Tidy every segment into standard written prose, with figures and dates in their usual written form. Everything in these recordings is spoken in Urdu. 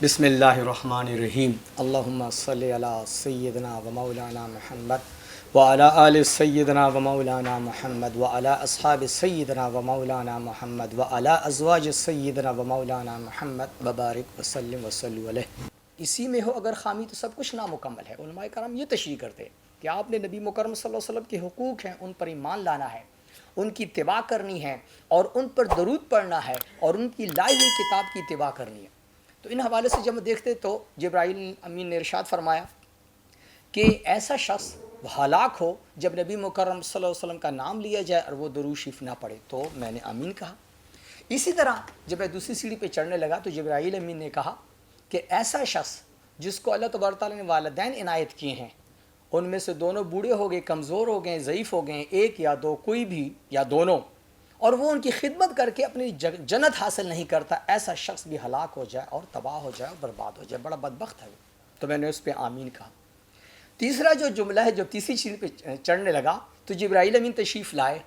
بسم اللہ الرحمن الرحیم اللہم صلی علی سیدنا و مولانا محمد وعلی آل سیدنا و مولانا محمد وعلی اصحاب سیدنا و مولانا محمد وعلی ازواج سیدنا و مولانا محمد وبارک وسلم وصلو علیہ۔ اسی میں ہو اگر خامی تو سب کچھ نامکمل ہے۔ علماء کرام یہ تشریح کرتے ہیں کہ آپ نے نبی مکرم صلی اللہ علیہ وسلم کے حقوق ہیں، ان پر ایمان لانا ہے، ان کی اتباع کرنی ہے اور ان پر درود پڑھنا ہے اور ان کی لائی ہوئی کتاب کی اتباع کرنی ہے۔ تو ان حوالے سے جب دیکھتے تو جبرائیل امین نے ارشاد فرمایا کہ ایسا شخص ہلاک ہو جب نبی مکرم صلی اللہ علیہ وسلم کا نام لیا جائے اور وہ درود شریف نہ پڑھے، تو میں نے امین کہا۔ اسی طرح جب میں دوسری سیڑھی پہ چڑھنے لگا تو جبرائیل امین نے کہا کہ ایسا شخص جس کو اللہ تبارک تعالیٰ نے والدین عنایت کیے ہیں، ان میں سے دونوں بوڑھے ہو گئے، کمزور ہو گئے، ضعیف ہو گئے، ایک یا دو، کوئی بھی یا دونوں، اور وہ ان کی خدمت کر کے اپنی جنت حاصل نہیں کرتا، ایسا شخص بھی ہلاک ہو جائے اور تباہ ہو جائے اور برباد ہو جائے، بڑا بدبخت ہے وہ۔ تو میں نے اس پہ آمین کہا۔ تیسرا جو جملہ ہے، جو تیسری چیز پہ چڑھنے لگا تو جبرائیل امین تشریف لائے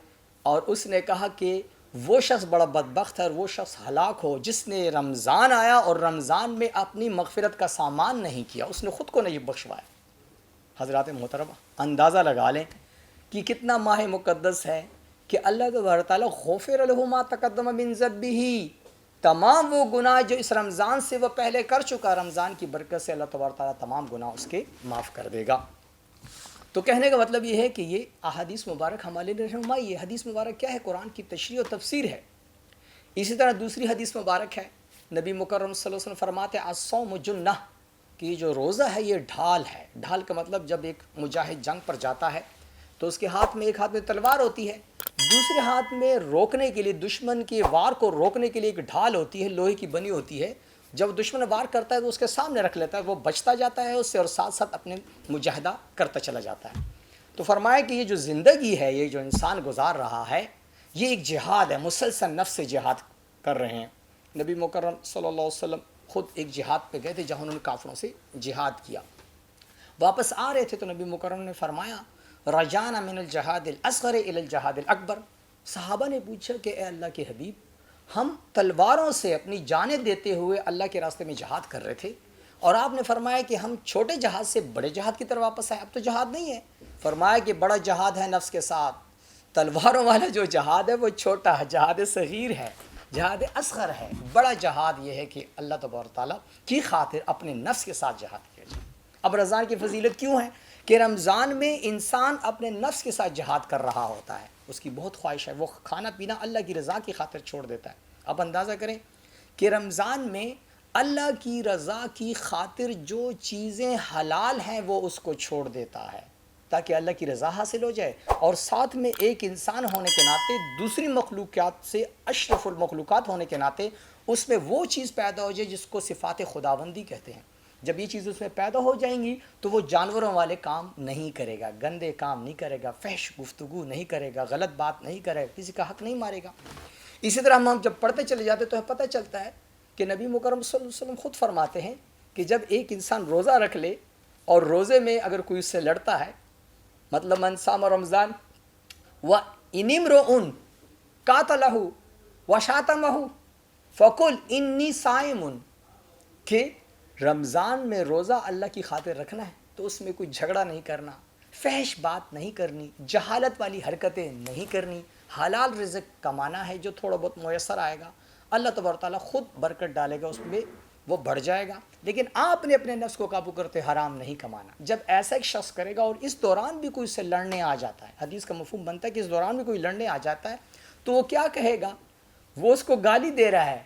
اور اس نے کہا کہ وہ شخص بڑا بدبخت ہے اور وہ شخص ہلاک ہو جس نے رمضان آیا اور رمضان میں اپنی مغفرت کا سامان نہیں کیا، اس نے خود کو نہیں بخشوایا۔ حضرات محترمہ، اندازہ لگا لیں کہ کتنا ماہ مقدس ہے کہ اللہ تبارک تعالیٰ غفر لہ ما تقدم من ذنبہ، تمام وہ گناہ جو اس رمضان سے وہ پہلے کر چکا، رمضان کی برکت سے اللہ تبارک تعالیٰ تمام گناہ اس کے معاف کر دے گا۔ تو کہنے کا مطلب یہ ہے کہ یہ احادیث مبارک ہمارے لیے رہنمائی، یہ حدیث مبارک کیا ہے؟ قرآن کی تشریح و تفسیر ہے۔ اسی طرح دوسری حدیث مبارک ہے، نبی مکرم صلی اللہ علیہ وسلم فرماتے ہیں الصوم جنہ، کہ یہ جو روزہ ہے یہ ڈھال ہے۔ ڈھال کا مطلب جب ایک مجاہد جنگ پر جاتا ہے تو اس کے ہاتھ میں، ایک ہاتھ میں تلوار ہوتی ہے، دوسرے ہاتھ میں روکنے کے لیے، دشمن کے وار کو روکنے کے لیے ایک ڈھال ہوتی ہے، لوہے کی بنی ہوتی ہے۔ جب دشمن وار کرتا ہے تو اس کے سامنے رکھ لیتا ہے، وہ بچتا جاتا ہے اس سے اور ساتھ ساتھ اپنے مجاہدہ کرتا چلا جاتا ہے۔ تو فرمایا کہ یہ جو زندگی ہے، یہ جو انسان گزار رہا ہے، یہ ایک جہاد ہے، مسلسل نفس سے جہاد کر رہے ہیں۔ نبی مکرم صلی اللہ علیہ وسلم خود ایک جہاد پہ گئے تھے جہاں انہوں نے کافروں سے جہاد کیا۔ واپس آ رہے تھے تو نبی مکرم نے فرمایا رجعنا من الجہاد الاصغر الی الجہاد الاکبر۔ صحابہ نے پوچھا کہ اے اللہ کے حبیب، ہم تلواروں سے اپنی جانیں دیتے ہوئے اللہ کے راستے میں جہاد کر رہے تھے اور آپ نے فرمایا کہ ہم چھوٹے جہاد سے بڑے جہاد کی طرف واپس آئے، اب تو جہاد نہیں ہے۔ فرمایا کہ بڑا جہاد ہے نفس کے ساتھ، تلواروں والا جو جہاد ہے وہ چھوٹا ہے، جہاد صغیر ہے، جہاد اصغر ہے۔ بڑا جہاد یہ ہے کہ اللہ تبارک تعالیٰ کی خاطر اپنے نفس کے ساتھ جہاد کیا جائے۔ اب رمضان کی فضیلت کیوں ہے کہ رمضان میں انسان اپنے نفس کے ساتھ جہاد کر رہا ہوتا ہے، اس کی بہت خواہش ہے، وہ کھانا پینا اللہ کی رضا کی خاطر چھوڑ دیتا ہے۔ اب اندازہ کریں کہ رمضان میں اللہ کی رضا کی خاطر جو چیزیں حلال ہیں وہ اس کو چھوڑ دیتا ہے تاکہ اللہ کی رضا حاصل ہو جائے، اور ساتھ میں ایک انسان ہونے کے ناطے، دوسری مخلوقات سے اشرف المخلوقات ہونے کے ناطے اس میں وہ چیز پیدا ہو جائے جس کو صفات خداوندی کہتے ہیں۔ جب یہ چیز اس میں پیدا ہو جائیں گی تو وہ جانوروں والے کام نہیں کرے گا، گندے کام نہیں کرے گا، فحش گفتگو نہیں کرے گا، غلط بات نہیں کرے گا، کسی کا حق نہیں مارے گا۔ اسی طرح ہم جب پڑھتے چلے جاتے تو پتہ چلتا ہے کہ نبی مکرم صلی اللہ علیہ وسلم خود فرماتے ہیں کہ جب ایک انسان روزہ رکھ لے اور روزے میں اگر کوئی اس سے لڑتا ہے، مطلب من صام رمضان وَإِنِ امْرُؤٌ قَاتَلَهُ وَشَاتَمَهُ فَقُلْ إِنِّي صَائِمٌ، کہ رمضان میں روزہ اللہ کی خاطر رکھنا ہے تو اس میں کوئی جھگڑا نہیں کرنا، فحش بات نہیں کرنی، جہالت والی حرکتیں نہیں کرنی، حلال رزق کمانا ہے، جو تھوڑا بہت میسر آئے گا اللہ تبارک تعالیٰ خود برکت ڈالے گا، اس میں وہ بڑھ جائے گا، لیکن آپ نے اپنے نفس کو قابو کرتے حرام نہیں کمانا۔ جب ایسا ایک شخص کرے گا اور اس دوران بھی کوئی اس سے لڑنے آ جاتا ہے، حدیث کا مفہوم بنتا ہے کہ اس دوران بھی کوئی لڑنے آ جاتا ہے تو وہ کیا کہے گا؟ وہ اس کو گالی دے رہا ہے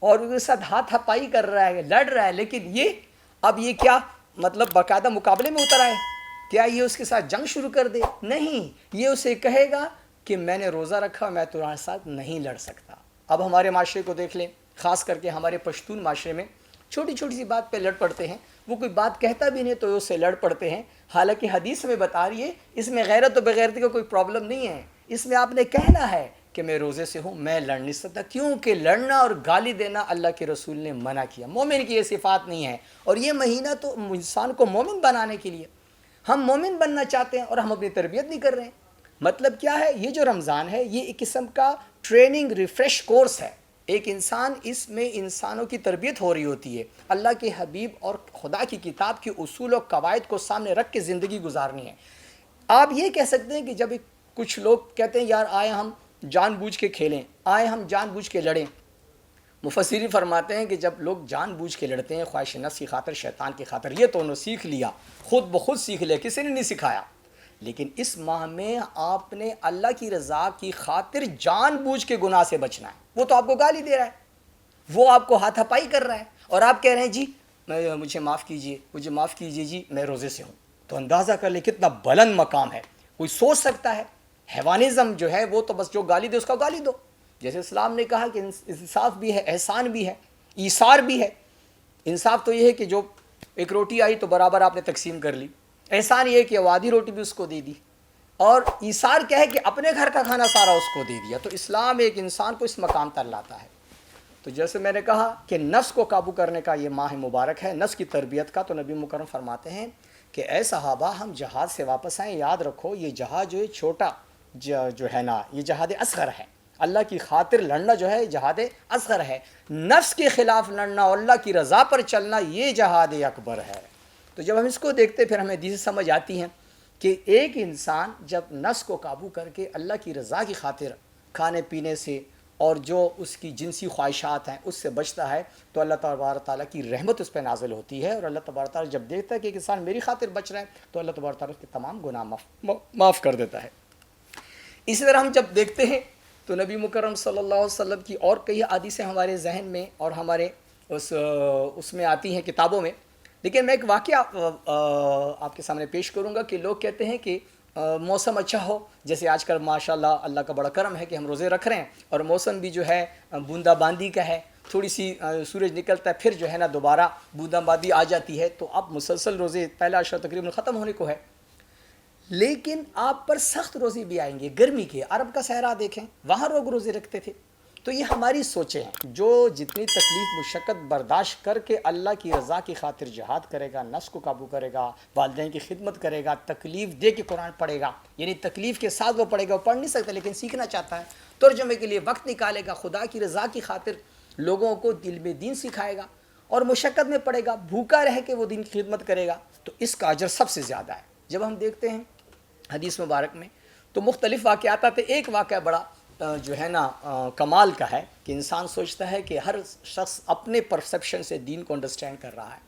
اور اس کے ساتھ ہاتھ ہپائی کر رہا ہے، لڑ رہا ہے، لیکن یہ کیا مطلب باقاعدہ مقابلے میں اتر آئے؟ کیا یہ اس کے ساتھ جنگ شروع کر دے؟ نہیں، یہ اسے کہے گا کہ میں نے روزہ رکھا، میں تمہارے ساتھ نہیں لڑ سکتا۔ اب ہمارے معاشرے کو دیکھ لیں، خاص کر کے ہمارے پشتون معاشرے میں چھوٹی چھوٹی سی بات پہ لڑ پڑتے ہیں، وہ کوئی بات کہتا بھی نہیں تو اس سے لڑ پڑتے ہیں، حالانکہ حدیث ہمیں بتا رہی ہے اس میں غیرت و بغیرتی کا کوئی پرابلم نہیں ہے، اس میں آپ نے کہنا ہے کہ میں روزے سے ہوں، میں لڑ نہیں سکتا، کیونکہ لڑنا اور گالی دینا اللہ کے رسول نے منع کیا، مومن کی یہ صفات نہیں ہے، اور یہ مہینہ تو انسان کو مومن بنانے کے لیے، ہم مومن بننا چاہتے ہیں اور ہم اپنی تربیت نہیں کر رہے ہیں۔ مطلب کیا ہے؟ یہ جو رمضان ہے یہ ایک قسم کا ٹریننگ ریفریش کورس ہے، ایک انسان اس میں انسانوں کی تربیت ہو رہی ہوتی ہے، اللہ کے حبیب اور خدا کی کتاب کے اصول و قواعد کو سامنے رکھ کے زندگی گزارنی ہے۔ آپ یہ کہہ سکتے ہیں کہ جب کچھ لوگ کہتے ہیں یار آئے ہم جان بوجھ کے کھیلیں، آئے ہم جان بوجھ کے لڑیں، مفسرین فرماتے ہیں کہ جب لوگ جان بوجھ کے لڑتے ہیں خواہش نفس کی خاطر، شیطان کی خاطر، یہ تو انہوں سیکھ لیا، خود بخود سیکھ لیا، کسی نے نہیں سکھایا، لیکن اس ماہ میں آپ نے اللہ کی رضا کی خاطر جان بوجھ کے گناہ سے بچنا ہے۔ وہ تو آپ کو گالی دے رہا ہے، وہ آپ کو ہاتھ پائی کر رہا ہے، اور آپ کہہ رہے ہیں جی مجھے معاف کیجئے، مجھے معاف کیجئے جی میں روزے سے ہوں۔ تو اندازہ کر لیں کتنا بلند مقام ہے، کوئی سوچ سکتا ہے؟ حیوانزم جو ہے وہ تو بس جو گالی دے اس کا گالی دو، جیسے اسلام نے کہا کہ انصاف بھی ہے، احسان بھی ہے، ایثار بھی ہے۔ انصاف تو یہ ہے کہ جو ایک روٹی آئی تو برابر آپ نے تقسیم کر لی، احسان یہ ہے کہ وہ آدھی روٹی بھی اس کو دے دی، اور ایثار کیا ہے کہ اپنے گھر کا کھانا سارا اس کو دے دیا۔ تو اسلام ایک انسان کو اس مقام تک لاتا ہے۔ تو جیسے میں نے کہا کہ نفس کو قابو کرنے کا یہ ماہ مبارک ہے، نفس کی تربیت کا، تو نبی مکرم فرماتے ہیں کہ اے صحابہ ہم جہاد سے واپس آئیں، یاد رکھو یہ جہاد جو ہے چھوٹا جو ہے نا، یہ جہاد اصغر ہے، اللہ کی خاطر لڑنا جو ہے جہاد اصغر ہے، نفس کے خلاف لڑنا اور اللہ کی رضا پر چلنا یہ جہاد اکبر ہے۔ تو جب ہم اس کو دیکھتے پھر ہمیں حدیثیں سمجھ آتی ہیں کہ ایک انسان جب نفس کو قابو کر کے اللہ کی رضا کی خاطر کھانے پینے سے اور جو اس کی جنسی خواہشات ہیں اس سے بچتا ہے تو اللہ تبارک تعالیٰ کی رحمت اس پہ نازل ہوتی ہے، اور اللہ تبارک تعالیٰ جب دیکھتا ہے کہ ایک انسان میری خاطر بچ رہا ہے تو اللہ تبارک تعالیٰ اس کے تمام گناہ معاف کر دیتا ہے۔ اسی طرح ہم جب دیکھتے ہیں تو نبی مکرم صلی اللہ علیہ وسلم کی اور کئی حدیثیں ہمارے ذہن میں اور ہمارے اس میں آتی ہیں کتابوں میں، لیکن میں ایک واقعہ آپ کے سامنے پیش کروں گا کہ لوگ کہتے ہیں کہ موسم اچھا ہو، جیسے آج کل ماشاءاللہ اللہ کا بڑا کرم ہے کہ ہم روزے رکھ رہے ہیں اور موسم بھی جو ہے بوندا باندی کا ہے، تھوڑی سی سورج نکلتا ہے پھر جو ہے نا دوبارہ بوندا باندی آ جاتی ہے، تو اب مسلسل روزے پہلا عشرہ تقریباً ختم ہونے کو ہے، لیکن آپ پر سخت روزے بھی آئیں گے گرمی کے۔ عرب کا صحرا دیکھیں، وہاں لوگ روزے رکھتے تھے۔ تو یہ ہماری سوچیں ہیں، جو جتنی تکلیف مشقت برداشت کر کے اللہ کی رضا کی خاطر جہاد کرے گا، نفس کو قابو کرے گا، والدین کی خدمت کرے گا، تکلیف دے کے قرآن پڑھے گا، یعنی تکلیف کے ساتھ وہ پڑھے گا، وہ پڑھ نہیں سکتا لیکن سیکھنا چاہتا ہے، ترجمے کے لیے وقت نکالے گا، خدا کی رضا کی خاطر لوگوں کو دل میں دین سکھائے گا اور مشقت میں پڑھے گا، بھوکا رہ کے وہ دین کی خدمت کرے گا، تو اس کا اجر سب سے زیادہ ہے۔ جب ہم دیکھتے ہیں حدیث مبارک میں تو مختلف واقعات آتے، ایک واقعہ بڑا جو ہے نا کمال کا ہے کہ انسان سوچتا ہے کہ ہر شخص اپنے پرسیپشن سے دین کو انڈرسٹینڈ کر رہا ہے،